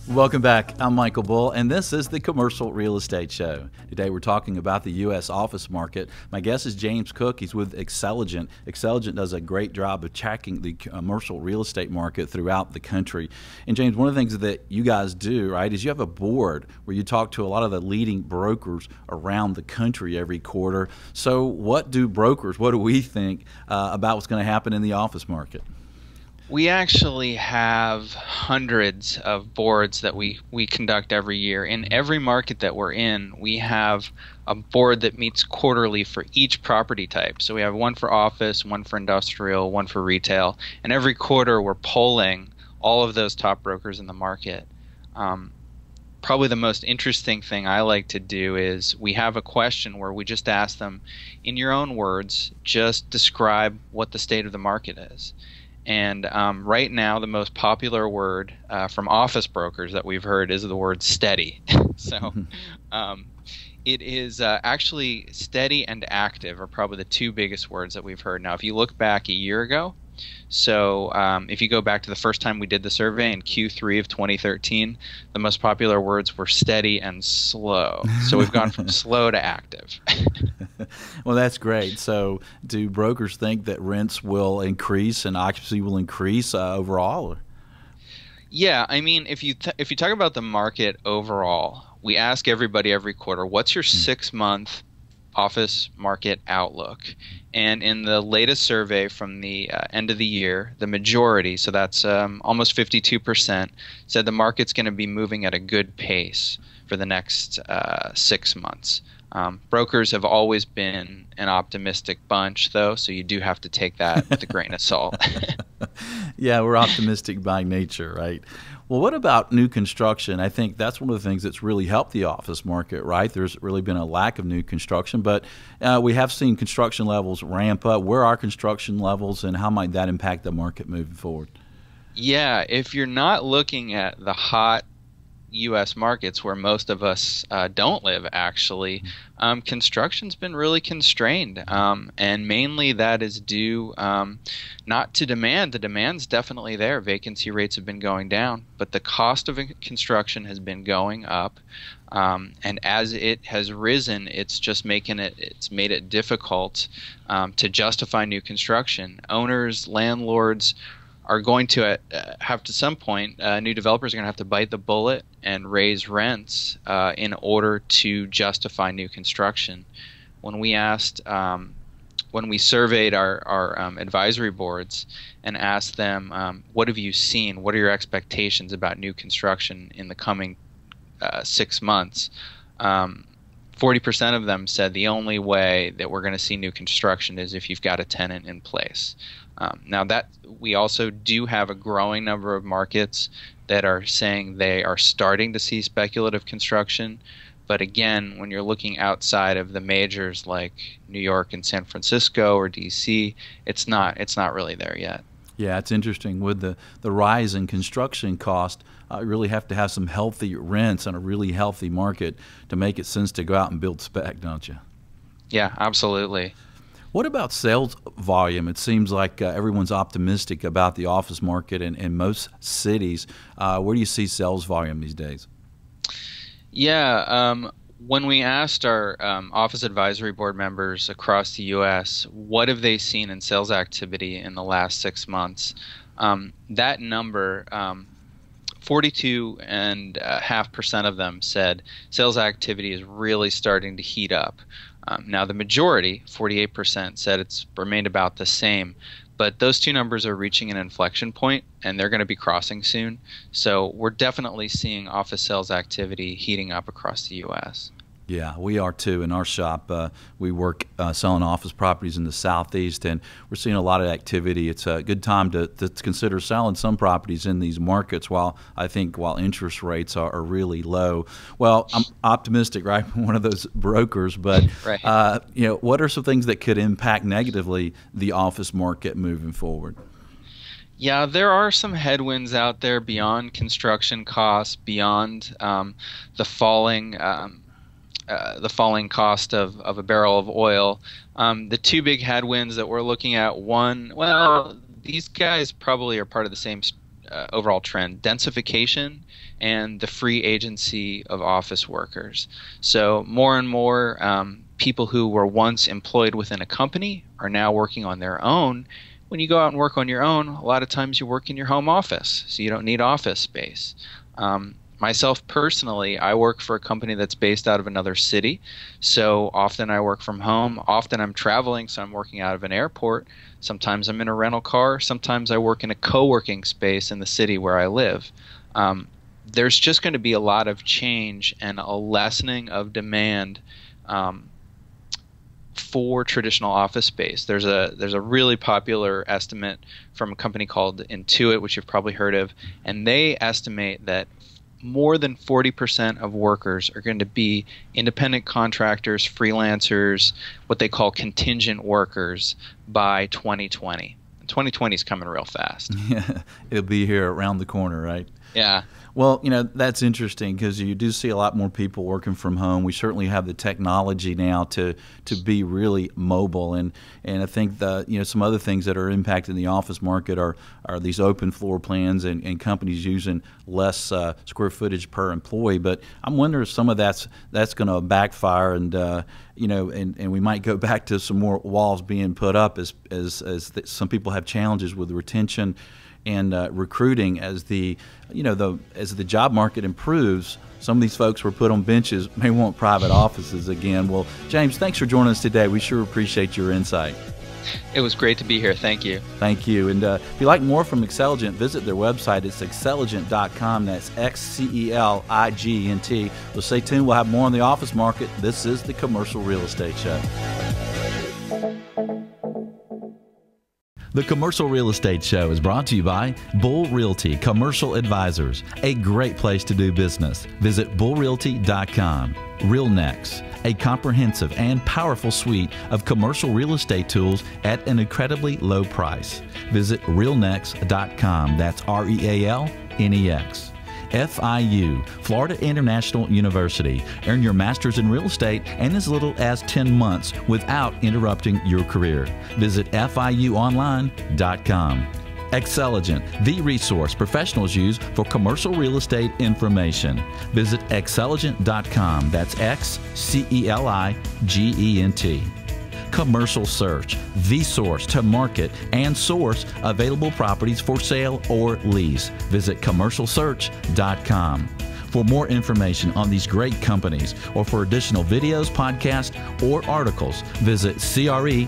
Welcome back. I'm Michael Bull, and this is the Commercial Real Estate Show. Today we're talking about the U.S. office market. My guest is James Cook. He's with Xceligent. Xceligent does a great job of tracking the commercial real estate market throughout the country. And James, one of the things that you guys do, right, is you have a board where you talk to a lot of the leading brokers around the country every quarter. So what do we think about what's going to happen in the office market? We actually have hundreds of boards that we conduct every year. In every market that we're in, we have a board that meets quarterly for each property type. So we have one for office, one for industrial, one for retail. And every quarter we're polling all of those top brokers in the market. Probably the most interesting thing I like to do is we have a question where we just ask them, in your own words, just describe what the state of the market is. And right now, the most popular word from office brokers that we've heard is the word steady. So it is actually steady and active are probably the two biggest words that we've heard. Now, if you look back a year ago, so if you go back to the first time we did the survey in Q3 of 2013, the most popular words were steady and slow. So we've gone from slow to active. Well, that's great. So do brokers think that rents will increase and occupancy will increase overall? Yeah, I mean, if you talk about the market overall, we ask everybody every quarter, what's your 6-month office market outlook? And in the latest survey from the end of the year, the majority, so that's almost 52%, said the market's going to be moving at a good pace for the next 6 months. Brokers have always been an optimistic bunch, though, so you do have to take that with a grain of salt. Yeah, we're optimistic by nature, right? Well, what about new construction? I think that's one of the things that's really helped the office market, right? There's really been a lack of new construction, but we have seen construction levels ramp up. Where are construction levels, and how might that impact the market moving forward? Yeah, if you're not looking at the hot U.S. markets where most of us don't live, actually, construction's been really constrained, and mainly that is due not to demand. The demand's definitely there. Vacancy rates have been going down, but the cost of construction has been going up, and as it has risen, it's just made it difficult to justify new construction. Owners, landlords are going to have to some point, new developers are going to have to bite the bullet and raise rents in order to justify new construction. When we surveyed our advisory boards and asked them, what have you seen? What are your expectations about new construction in the coming 6 months? 40% of them said the only way that we're going to see new construction is if you've got a tenant in place. Now that we also do have a growing number of markets that are saying they are starting to see speculative construction, but again, when you're looking outside of the majors like New York and San Francisco or DC, it's not really there yet. Yeah, it's interesting. With the rise in construction cost, you really have to have some healthy rents and a really healthy market to make it sense to go out and build spec, don't you? Yeah, absolutely. What about sales volume? It seems like everyone's optimistic about the office market in most cities. Where do you see sales volume these days? Yeah, when we asked our office advisory board members across the U.S. what have they seen in sales activity in the last 6 months, that number, 42.5% of them said sales activity is really starting to heat up. Now, the majority, 48%, said it's remained about the same, but those two numbers are reaching an inflection point, and they're going to be crossing soon. So we're definitely seeing office sales activity heating up across the U.S. Yeah, we are too. In our shop, we work selling office properties in the Southeast, and we're seeing a lot of activity. It's a good time to consider selling some properties in these markets while interest rates are really low. Well, I'm optimistic, right? I'm one of those brokers, but right. What are some things that could impact negatively the office market moving forward? Yeah, there are some headwinds out there beyond construction costs, beyond the falling cost of a barrel of oil. The two big headwinds that we're looking at, one, well, these guys probably are part of the same overall trend: densification and the free agency of office workers. So more and more people who were once employed within a company are now working on their own. When you go out and work on your own, a lot of times you work in your home office, so you don't need office space. Myself personally, I work for a company that's based out of another city, so often I work from home. Often I'm traveling, so I'm working out of an airport. Sometimes I'm in a rental car. Sometimes I work in a co-working space in the city where I live. There's just going to be a lot of change and a lessening of demand for traditional office space. There's a really popular estimate from a company called Intuit, which you've probably heard of, and they estimate that more than 40% of workers are going to be independent contractors, freelancers, what they call contingent workers by 2020. And 2020 is coming real fast. Yeah, it'll be here around the corner, right? Yeah. Well, that's interesting because you do see a lot more people working from home. We certainly have the technology now to be really mobile, and I think some other things that are impacting the office market are these open floor plans and companies using less square footage per employee. But I'm wondering if some of that's going to backfire, and and we might go back to some more walls being put up as some people have challenges with retention and recruiting as the job market improves. Some of these folks who are put on benches may want private offices again. Well, James, thanks for joining us today. We sure appreciate your insight. It was great to be here. Thank you. Thank you. And if you like more from Xceligent, visit their website. It's Xceligent.com. That's Xceligent. Well, stay tuned. We'll have more on the office market. This is the Commercial Real Estate Show. The Commercial Real Estate Show is brought to you by Bull Realty Commercial Advisors, a great place to do business. Visit bullrealty.com. RealNex, a comprehensive and powerful suite of commercial real estate tools at an incredibly low price. Visit realnex.com. That's RealNex. FIU, Florida International University. Earn your master's in real estate in as little as 10 months without interrupting your career. Visit FIUonline.com. Xceligent, the resource professionals use for commercial real estate information. Visit Xceligent.com. That's Xceligent. Commercial Search, the source to market and source available properties for sale or lease. Visit commercialsearch.com. For more information on these great companies or for additional videos, podcasts, or articles, visit CREshow.com.